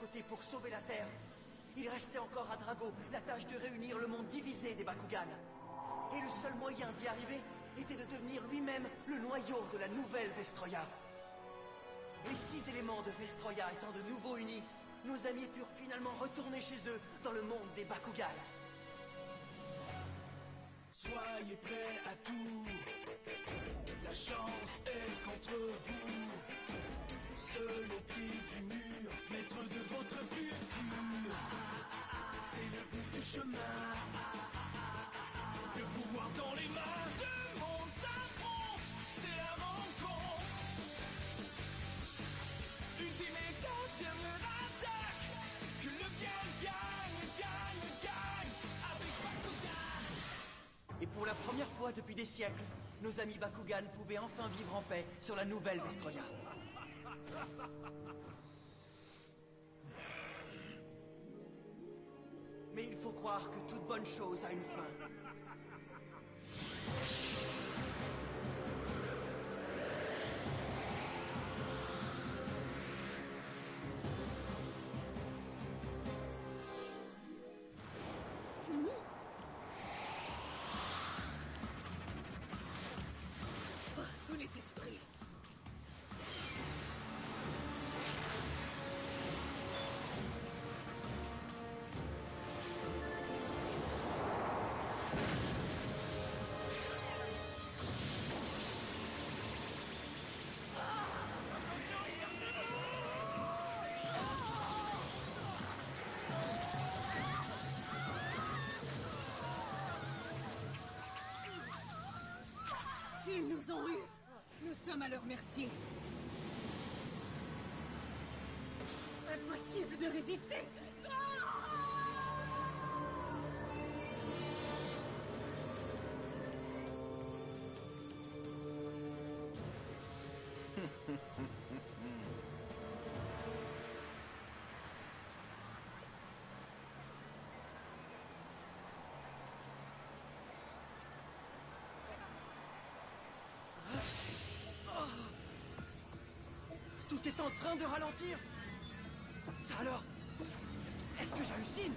côté pour sauver la Terre. Il restait encore à Drago la tâche de réunir le monde divisé des Bakugan. Et le seul moyen d'y arriver était de devenir lui-même le noyau de la nouvelle Vestroya. Les 6 éléments de Vestroya étant de nouveau unis, nos amis purent finalement retourner chez eux dans le monde des Bakugan. Soyez prêts à tout, la chance est contre vous. Seul au pied du mur, maître de votre futur. C'est le bout du chemin, le pouvoir dans les mains. Deux mondes s'affrontent, c'est la rencontre. Ultimate dernière attaque, que le bien gagne avec Bakugan. Et pour la première fois depuis des siècles, nos amis Bakugan pouvaient enfin vivre en paix sur la nouvelle Vestroya. Mais il faut croire que toute bonne chose a une fin. Tous les esprits. Ils nous ont eus. Nous sommes à leur merci. Impossible de résister. Tout est en train de ralentir. Ça alors? Est-ce que j'hallucine?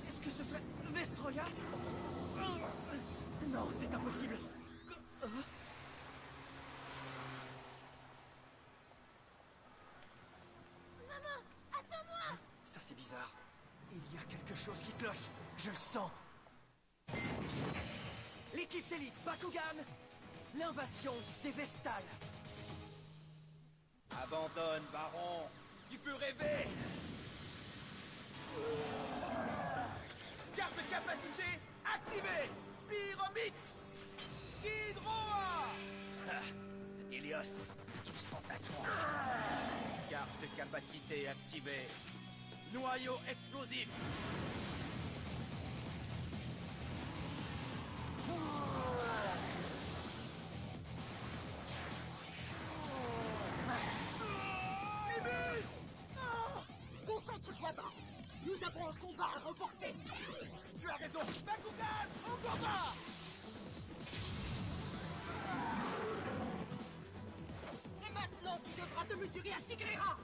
Est-ce que ce serait Vestroya? Non, c'est impossible. Maman, attends-moi! Ça c'est bizarre. Il y a quelque chose qui cloche. Je le sens. L'équipe d'élite Bakugan, l'invasion des Vestales. Abandonne, Baron. Tu peux rêver. Carte de capacité activée. Pyramide. Skidroa. Helios, ils sont à toi. Carte de capacité activée. Noyau explosif. Concentre-toi, Baron. Nous avons un combat à remporter. Tu as raison. Bakugan au combat. Et maintenant, tu devras te mesurer à Tigrera.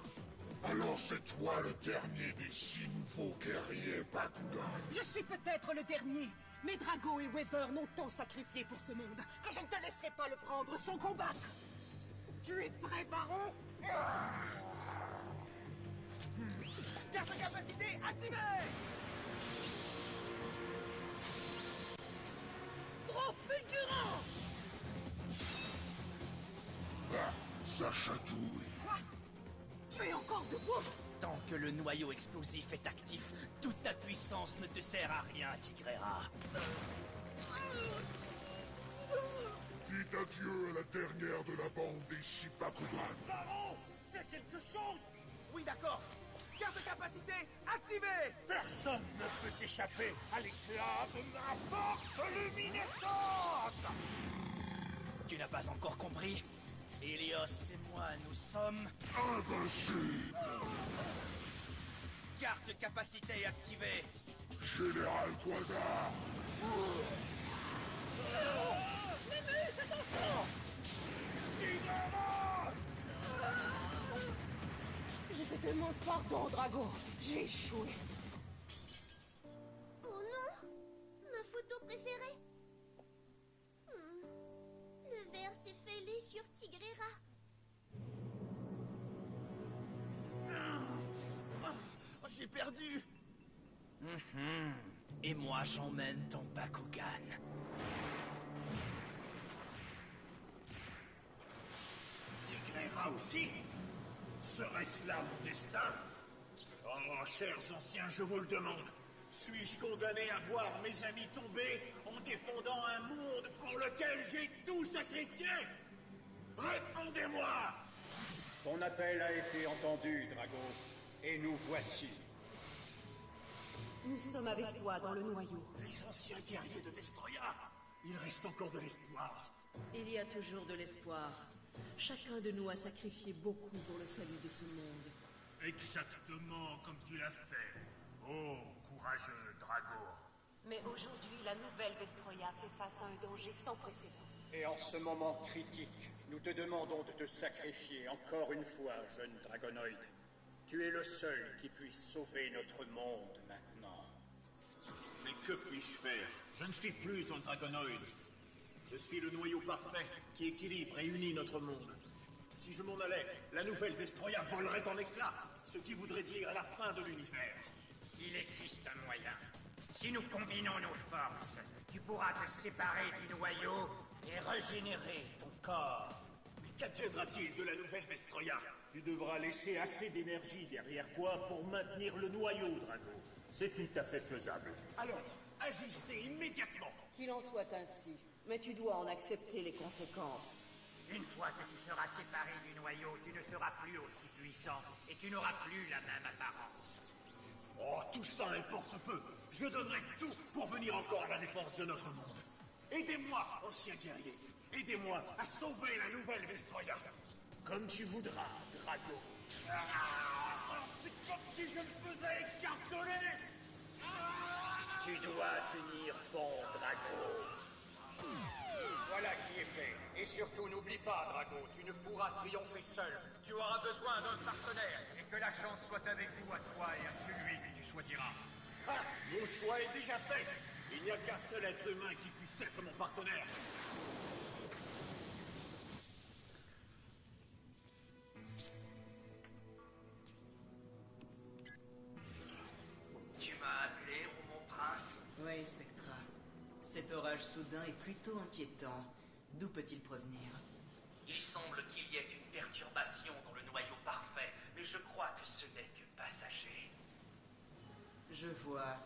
Alors c'est toi le dernier des 6 nouveaux guerriers Bakugan. Je suis peut-être le dernier, mais Drago et Weaver m'ont tant sacrifié pour ce monde que je ne te laisserai pas le prendre sans combattre. Tu es prêt, Baron? Carte de capacité activée. Gros fulgurant! Ah, ça chatouille. Quoi? Tu es encore debout? Tant que le noyau explosif est actif, toute ta puissance ne te sert à rien, Tigrera. Dites adieu à la dernière de la bande des 6 Bakugan. Baron, fais quelque chose. Oui, d'accord. Carte de capacité activée. Personne ne peut échapper à l'éclat de ma force luminescente! Tu n'as pas encore compris? Helios et moi, nous sommes... Invincible. Carte de capacité activée. Général Quasar. Némus, attention! Tigrera! Je te demande Pardon, Drago. J'ai échoué. Oh non! Ma photo préférée! Le verre s'est fêlé sur Tigrera. Oh, j'ai perdu. Et moi, j'emmène ton Bakugan. Tigrera aussi? Serait-ce là mon destin? Oh, chers anciens, je vous le demande. Suis-je condamné à voir mes amis tomber en défendant un monde pour lequel j'ai tout sacrifié? Répondez-moi! Ton appel a été entendu, Drago. Et nous voici. Nous sommes avec toi dans le noyau. Les anciens guerriers de Vestroya! Il reste encore de l'espoir. Il y a toujours de l'espoir. Chacun de nous a sacrifié beaucoup pour le salut de ce monde. Exactement comme tu l'as fait. Oh, courageux, Drago. Mais aujourd'hui, la nouvelle Vestroya fait face à un danger sans précédent. Et en ce moment critique, nous te demandons de te sacrifier encore une fois, jeune Dragonoïde. Tu es le seul qui puisse sauver notre monde maintenant. Mais que puis-je faire? Je ne suis plus un Dragonoïde. Je suis le noyau parfait qui équilibre et unit notre monde. Si je m'en allais, la nouvelle Vestroya volerait en éclats, ce qui voudrait dire la fin de l'univers. Il existe un moyen. Si nous combinons nos forces, tu pourras te séparer du noyau et régénérer ton corps. Mais qu'adviendra-t-il de la nouvelle Vestroya? Tu devras laisser assez d'énergie derrière toi pour maintenir le noyau, Drago. C'est tout à fait faisable. Alors, agissez immédiatement. Qu'il en soit ainsi, mais tu dois en accepter les conséquences. Une fois que tu seras séparé du noyau, tu ne seras plus aussi puissant et tu n'auras plus la même apparence. Oh, tout ça importe peu. Je donnerai tout pour venir encore à la défense de notre monde. Aidez-moi, anciens guerriers. Aidez-moi à sauver la nouvelle Vestroya. Comme tu voudras, Drago. C'est comme si je me faisais écarteler. Tu dois tenir bon, Drago. Voilà qui est fait. Et surtout, n'oublie pas, Drago, tu ne pourras triompher seul. Tu auras besoin d'un partenaire. Et que la chance soit avec vous, à toi et à celui que tu choisiras. Ah, mon choix est déjà fait. Il n'y a qu'un seul être humain qui puisse être mon partenaire. Tu m'as appelé, mon prince? Oui, Spectra. Cet orage soudain est plutôt inquiétant. D'où peut-il provenir? Il semble qu'il y ait une perturbation dans le noyau parfait, mais je crois que ce n'est que passager. Je vois.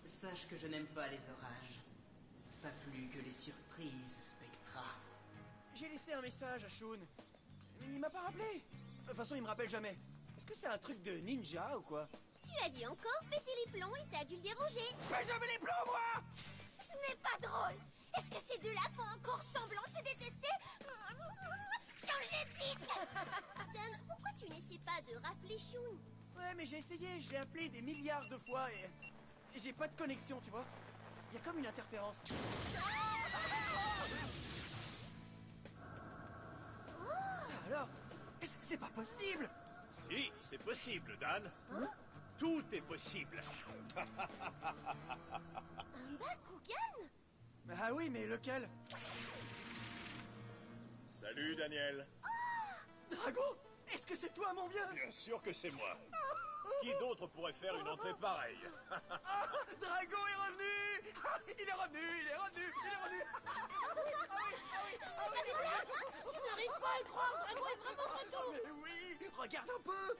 Sache que je n'aime pas les orages. Pas plus que les surprises, Spectra. J'ai laissé un message à Shun. Mais il m'a pas rappelé. De toute façon, il me rappelle jamais. Est-ce que c'est un truc de ninja ou quoi? Tu as dû encore péter les plombs et ça a dû le déranger. Je fais jamais les plombs, moi! Ce n'est pas drôle. Est-ce que ces deux-là font encore semblant de se détester? Changez de disque. Dan, pourquoi tu n'essaies pas de rappeler Shun? Ouais, mais j'ai essayé, je l'ai appelé des milliards de fois et j'ai pas de connexion, tu vois. Il y a comme une interférence. Ça alors? C'est pas possible! Si, c'est possible, Dan. Tout est possible. Un Bakugan? Ah oui, mais lequel? Salut, Daniel. Drago! Est-ce que c'est toi, mon vieux? Bien sûr que c'est moi. Qui d'autre pourrait faire une entrée pareille? Ah, Drago est revenu! Ah, il est revenu, il est revenu, il est revenu! Je n'arrive pas à le croire, Drago est vraiment de retour. Mais oui, regarde un peu!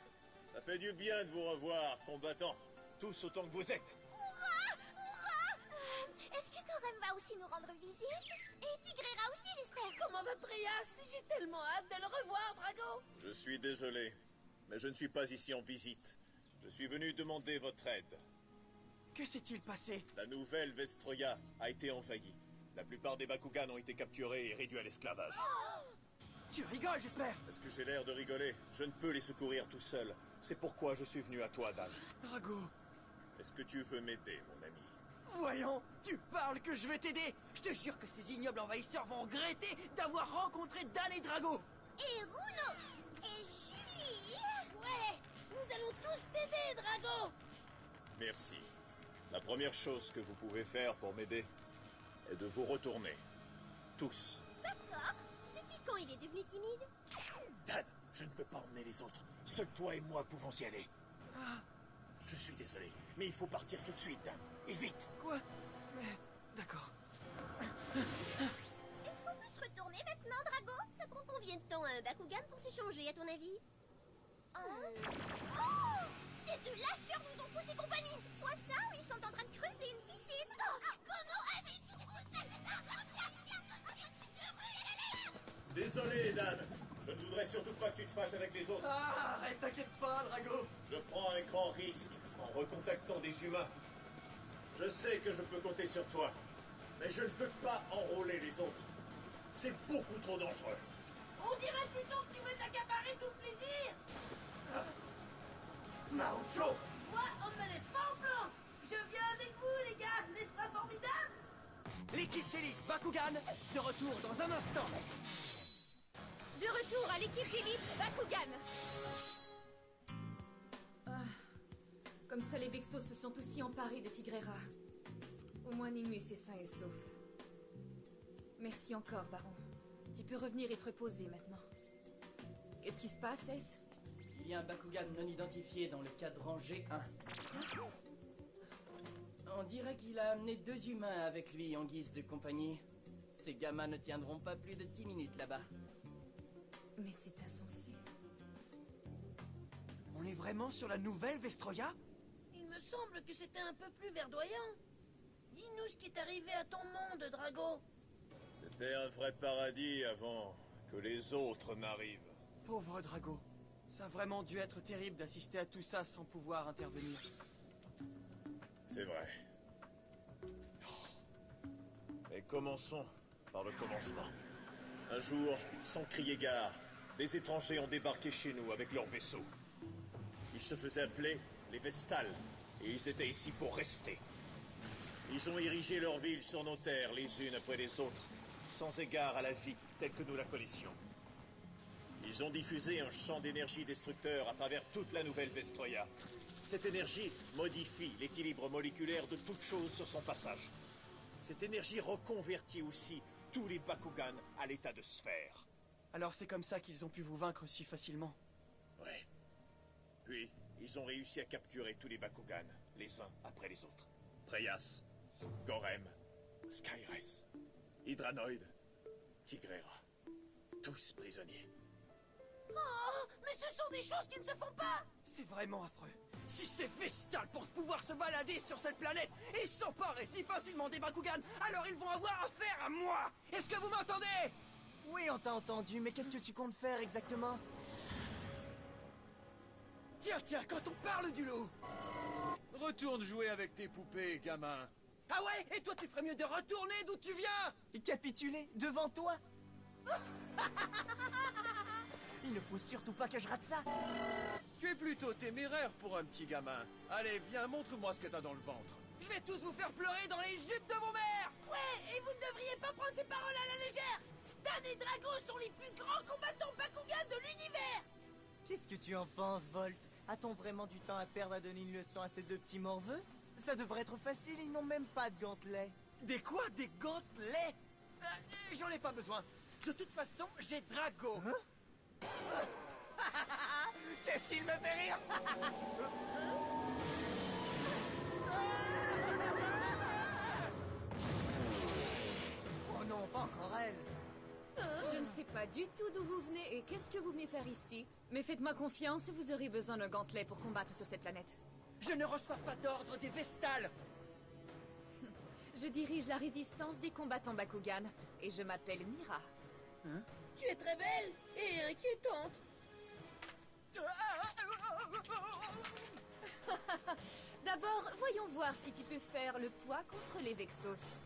Ça fait du bien de vous revoir, combattants. Tous autant que vous êtes. Hurrah! Hurrah! Est-ce que Korem va aussi nous rendre visite? Et Tigrera aussi, j'espère. Comment va Prias? J'ai tellement hâte de le revoir, Drago. Je suis désolé, mais je ne suis pas ici en visite. Je suis venu demander votre aide. Que s'est-il passé? La nouvelle Vestroya a été envahie. La plupart des Bakugan ont été capturés et réduits à l'esclavage. Tu rigoles, j'espère! Est-ce que j'ai l'air de rigoler? Je ne peux les secourir tout seul. C'est pourquoi je suis venu à toi, Dan. Drago! Est-ce que tu veux m'aider, mon ami? Voyons, tu parles que je vais t'aider! Je te jure que ces ignobles envahisseurs vont regretter d'avoir rencontré Dan et Drago! Et Runo! Et Julie! Ouais! Nous allons tous t'aider, Drago! Merci. La première chose que vous pouvez faire pour m'aider est de vous retourner. Tous. D'accord. Depuis quand il est devenu timide? Dan, je ne peux pas emmener les autres. Seuls toi et moi pouvons y aller. Je suis désolé, mais il faut partir tout de suite, Dan. Et vite. Quoi? Mais... D'accord. Est-ce qu'on peut se retourner maintenant, Drago? Ça prend combien de temps un Bakugan pour se changer, à ton avis? Oh! Ces deux lâcheurs nous ont faussé compagnie! Soit ça, ou ils sont en train de creuser une piscine! Comment avez-vous osé? Désolé, Dan. Je ne voudrais surtout pas que tu te fâches avec les autres. Ah, arrête, t'inquiète pas, Drago. Je prends un grand risque en recontactant des humains. Je sais que je peux compter sur toi, mais je ne peux pas enrôler les autres. C'est beaucoup trop dangereux. On dirait plutôt que tu veux t'accaparer tout le plaisir! Naoto! Moi, on ne me laisse pas en plan! Je viens avec vous, les gars! N'est-ce pas formidable? L'équipe d'élite Bakugan, de retour dans un instant. De retour à l'équipe d'élite Bakugan. Comme ça, les Vexos se sont aussi emparés de Tigrera. Au moins Nimus est sain et sauf. Merci encore, Baron. Tu peux revenir et te reposer maintenant. Qu'est-ce qui se passe, Ace? Il y a un Bakugan non identifié dans le cadran G1. On dirait qu'il a amené 2 humains avec lui en guise de compagnie. Ces gamins ne tiendront pas plus de 10 minutes là-bas. Mais c'est insensé. On est vraiment sur la nouvelle Vestroya? Il me semble que c'était un peu plus verdoyant. Dis-nous ce qui est arrivé à ton monde, Drago. C'était un vrai paradis avant que les autres n'arrivent. Pauvre Drago. Ça a vraiment dû être terrible d'assister à tout ça sans pouvoir intervenir. C'est vrai. Mais commençons par le commencement. Un jour, sans crier gare, des étrangers ont débarqué chez nous avec leur vaisseau. Ils se faisaient appeler les Vestals, et ils étaient ici pour rester. Ils ont érigé leur ville sur nos terres, les unes après les autres, sans égard à la vie telle que nous la connaissions. Ils ont diffusé un champ d'énergie destructeur à travers toute la nouvelle Vestroya. Cette énergie modifie l'équilibre moléculaire de toute chose sur son passage. Cette énergie reconvertit aussi tous les Bakugan à l'état de sphère. Alors c'est comme ça qu'ils ont pu vous vaincre si facilement? Oui. Puis, ils ont réussi à capturer tous les Bakugan, les uns après les autres. Preyas, Gorem, Skyres, Hydranoid, Tigrera. Tous prisonniers. Oh, mais ce sont des choses qui ne se font pas! C'est vraiment affreux. Si ces Vestals pensent pouvoir se balader sur cette planète et s'emparer si facilement des Bakugan, alors ils vont avoir affaire à moi! Est-ce que vous m'entendez? Oui, on t'a entendu, mais qu'est-ce que tu comptes faire exactement? Tiens, quand on parle du loup! Retourne jouer avec tes poupées, gamin. Ah ouais? Et toi, tu ferais mieux de retourner d'où tu viens! Et capituler devant toi? Il ne faut surtout pas que je rate ça. Tu es plutôt téméraire pour un petit gamin. Allez, viens, montre-moi ce que t'as dans le ventre. Je vais tous vous faire pleurer dans les jupes de vos mères! Ouais, et vous ne devriez pas prendre ces paroles à la légère! Dan et Drago sont les plus grands combattants Bakugan de l'univers! Qu'est-ce que tu en penses, Volt? A-t-on vraiment du temps à perdre à donner une leçon à ces 2 petits morveux? Ça devrait être facile, ils n'ont même pas de gantelets. Des quoi? Des gantelets? J'en ai pas besoin. De toute façon, j'ai Drago. Hein? Qu'est-ce qu'il me fait rire? Oh non, pas encore elle. Je ne sais pas du tout d'où vous venez et qu'est-ce que vous venez faire ici. Mais faites-moi confiance, vous aurez besoin d'un gantelet pour combattre sur cette planète. Je ne reçois pas d'ordre des Vestals. Je dirige la résistance des combattants Bakugan et je m'appelle Mira. Hein? Tu es très belle et inquiétante. D'abord, voyons voir si tu peux faire le poids contre les Vexos.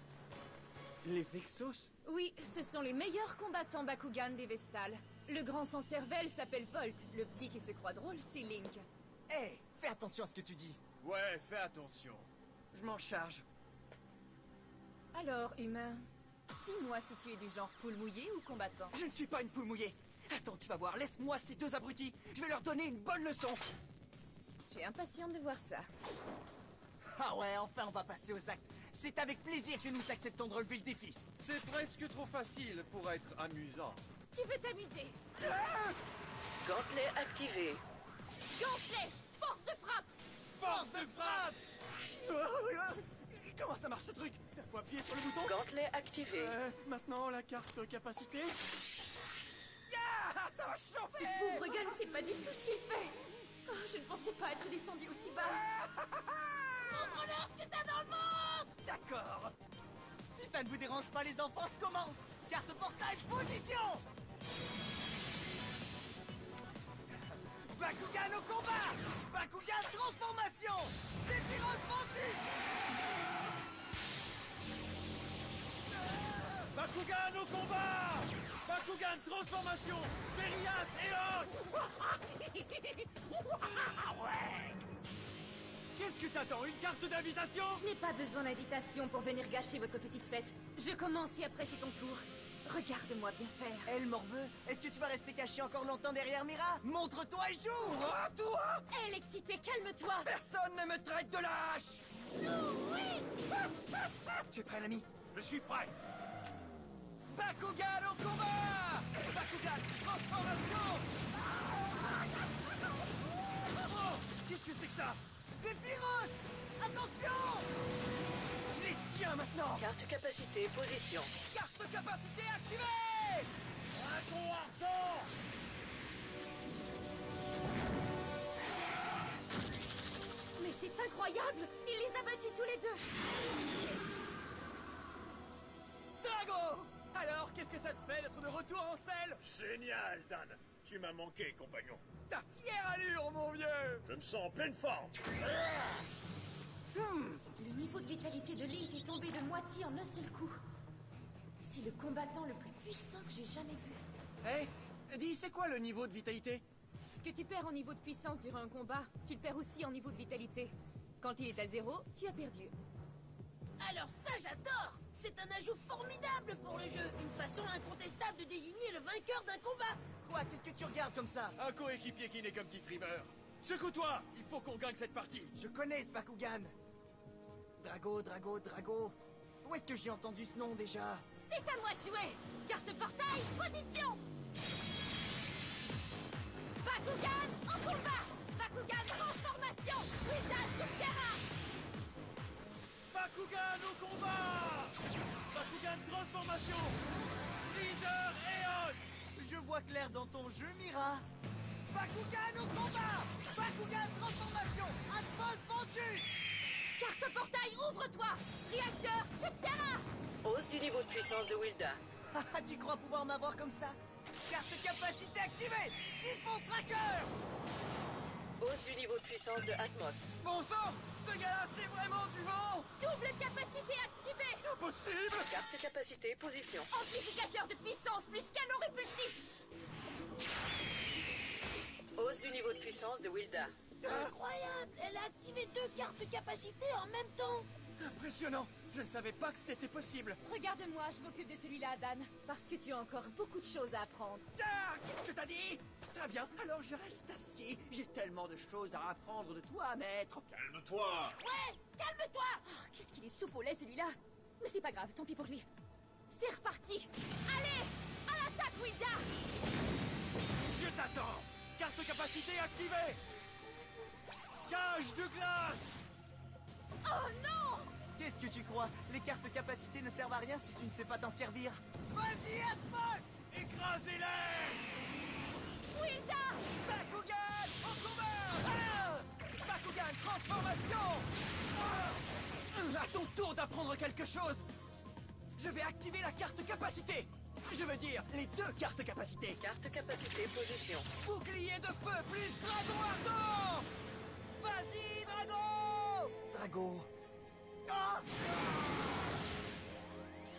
Les Vexos? Oui, ce sont les meilleurs combattants Bakugan des Vestals. Le grand sans cervelle s'appelle Volt, le petit qui se croit drôle, c'est Link. Hé, fais attention à ce que tu dis. Ouais, fais attention. Je m'en charge. Alors, humain, dis-moi si tu es du genre poule mouillée ou combattant. Je ne suis pas une poule mouillée. Attends, tu vas voir, laisse-moi ces 2 abrutis. Je vais leur donner une bonne leçon. Je suis impatiente de voir ça. Ah ouais, enfin on va passer aux actes. C'est avec plaisir que nous acceptons de relever le défi. C'est presque trop facile pour être amusant. Tu veux t'amuser? Gantelet activé. Gantelet! Force de frappe! Force de frappe! Comment ça marche ce truc? Faut appuyer sur le bouton? Gantelet activé. Maintenant la carte capacité. Ah, ça va chauffer! Ce pauvre gun, c'est pas du tout ce qu'il fait! Oh, je ne pensais pas être descendu aussi bas! Montre-leur ce que t'as dans le ventre! D'accord. Si ça ne vous dérange pas les enfants, je commence. Carte portail, position! Bakugan au combat! Bakugan transformation! Sephiroth vendu! Bakugan au combat! Bakugan transformation! Verias Ouais! Qu'est-ce que t'attends? Une carte d'invitation? Je n'ai pas besoin d'invitation pour venir gâcher votre petite fête. Je commence et après c'est ton tour. Regarde-moi bien faire. Elle, Morveux, est-ce que tu vas rester caché encore longtemps derrière Mira? Montre-toi et joue! Oh, toi! Elle, excitée, calme-toi! Personne ne me traite de lâche! Oui! Tu es prêt, l'ami? Je suis prêt! Bakugan au combat! Bakugan transformation! Oh, qu'est-ce que c'est que ça? Sephiroth! Attention! Je les tiens maintenant! Carte capacité, position. Carte capacité activée! Dragon ardent! Mais c'est incroyable! Il les a battus tous les deux! Drago! Alors, qu'est-ce que ça te fait d'être de retour en selle? Génial, Dan. Tu m'as manqué, compagnon. Ta fière allure, mon vieux! Je me sens en pleine forme. Le niveau de vitalité de Link est tombé de moitié en un seul coup. C'est le combattant le plus puissant que j'ai jamais vu. Hé, dis, c'est quoi le niveau de vitalité? Ce que tu perds en niveau de puissance durant un combat, tu le perds aussi en niveau de vitalité. Quand il est à 0, tu as perdu. Alors ça, j'adore! C'est un ajout formidable pour le jeu. Une façon incontestable de désigner le vainqueur d'un combat. Quoi? Qu'est-ce que tu regardes comme ça? Un coéquipier qui n'est qu'un petit frimeur. Secoue-toi! Il faut qu'on gagne cette partie. Je connais ce Bakugan. Drago, Drago, Drago. Où est-ce que j'ai entendu ce nom déjà? C'est à moi de jouer! Carte portail, position! Bakugan en combat! Bakugan transformation! Wizard Subterra! Bakugan au combat! Bakugan transformation! Leader Eos! Je vois clair dans ton jeu, Mira. Bakugan au combat! Bakugan transformation! Atmos vendu! Carte portail, ouvre-toi! Réacteur Subterra! Hausse du niveau de puissance de Wilda. Tu crois pouvoir m'avoir comme ça? Carte capacité activée! Typhon Tracker! Hausse du niveau de puissance de Atmos. Bon sang! Ce gars-là, c'est vraiment du vent! Double capacité activée! Impossible! Carte capacité, position. Amplificateur de puissance plus canon répulsif! Hausse du niveau de puissance de Wilda. Incroyable! Elle a activé 2 cartes capacité en même temps. Impressionnant! Je ne savais pas que c'était possible! Regarde-moi, je m'occupe de celui-là, Dan. Parce que tu as encore beaucoup de choses à apprendre. Ah, qu'est-ce que t'as dit? Très bien, alors je reste assis. J'ai tellement de choses à apprendre de toi, maître. Calme-toi. Ouais, calme-toi! Oh, qu'est-ce qu'il est soupe au lait, celui-là! Mais c'est pas grave, tant pis pour lui. C'est reparti! Allez! À l'attaque, Wilda! Je t'attends! Carte capacité activée! Cage de glace! Oh non! Qu'est-ce que tu crois? Les cartes capacité ne servent à rien si tu ne sais pas t'en servir. Vas-y, Atmos! Écrasez-les! Wilda! Bakugan au combat! Bakugan transformation! À ton tour d'apprendre quelque chose! Je vais activer la carte capacité! Je veux dire, les 2 cartes capacité! Carte capacité, position. Bouclier de feu plus dragon ardent! Vas-y, Drago! Drago... Ah!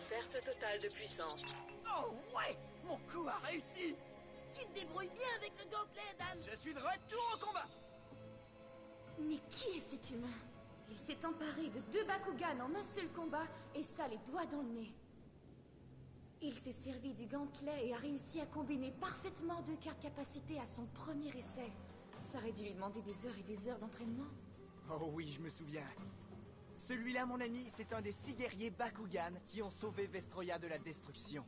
Perte totale de puissance. Oh ouais! Mon coup a réussi! Tu te débrouilles bien avec le gantelet, Dan. Je suis de retour au combat! Mais qui est cet humain? Il s'est emparé de 2 Bakugan en un seul combat, et ça les doigts dans le nez. Il s'est servi du gantelet et a réussi à combiner parfaitement 2 cartes capacité à son premier essai. Ça aurait dû lui demander des heures et des heures d'entraînement. Oh oui, je me souviens. Celui-là, mon ami, c'est un des 6 guerriers Bakugan qui ont sauvé Vestroya de la destruction.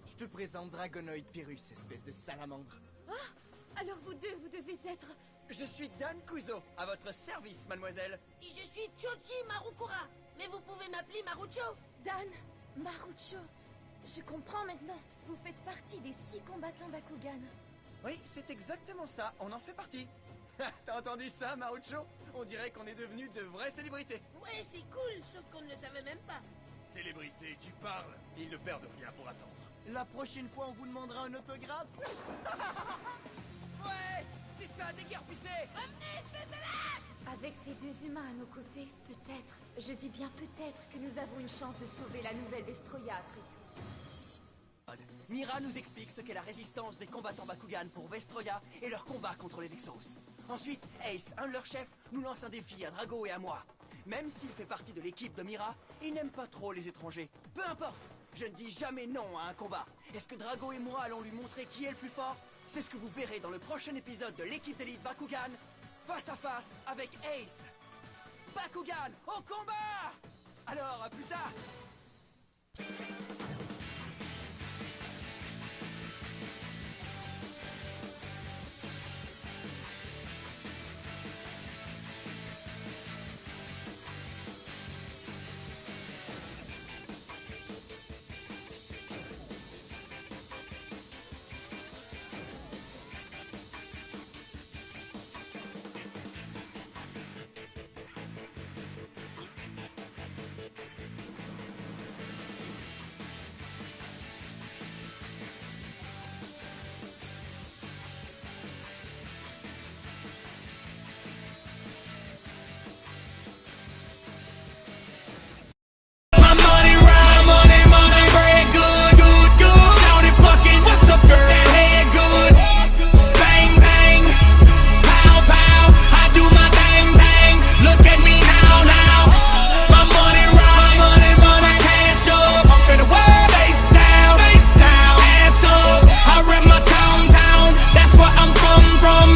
Je te présente Dragonoid Pyrrhus, espèce de salamandre. Ah! Alors vous deux, vous devez être... Je suis Dan Kuzo, à votre service, mademoiselle. Et je suis Choji Marukura, mais vous pouvez m'appeler Marucho. Dan Marucho. Je comprends maintenant. Vous faites partie des 6 combattants Bakugan. Oui, c'est exactement ça, on en fait partie. T'as entendu ça, Marucho? On dirait qu'on est devenus de vraies célébrités. Ouais, c'est cool, sauf qu'on ne le savait même pas. Célébrité, tu parles? Ils ne perdent rien pour attendre. La prochaine fois, on vous demandera un autographe. Ouais, c'est ça, déguerpissez! Revenez, espèce de lâche! Avec ces 2 humains à nos côtés, peut-être, je dis bien peut-être, que nous avons une chance de sauver la nouvelle Vestroya après tout. Mira nous explique ce qu'est la résistance des combattants Bakugan pour Vestroya et leur combat contre les Vexos. Ensuite, Ace, un de leurs chefs, nous lance un défi à Drago et à moi. Même s'il fait partie de l'équipe de Mira, il n'aime pas trop les étrangers. Peu importe, je ne dis jamais non à un combat. Est-ce que Drago et moi allons lui montrer qui est le plus fort? C'est ce que vous verrez dans le prochain épisode de l'équipe d'élite Bakugan, face à face avec Ace. Bakugan, au combat! Alors, à plus tard! From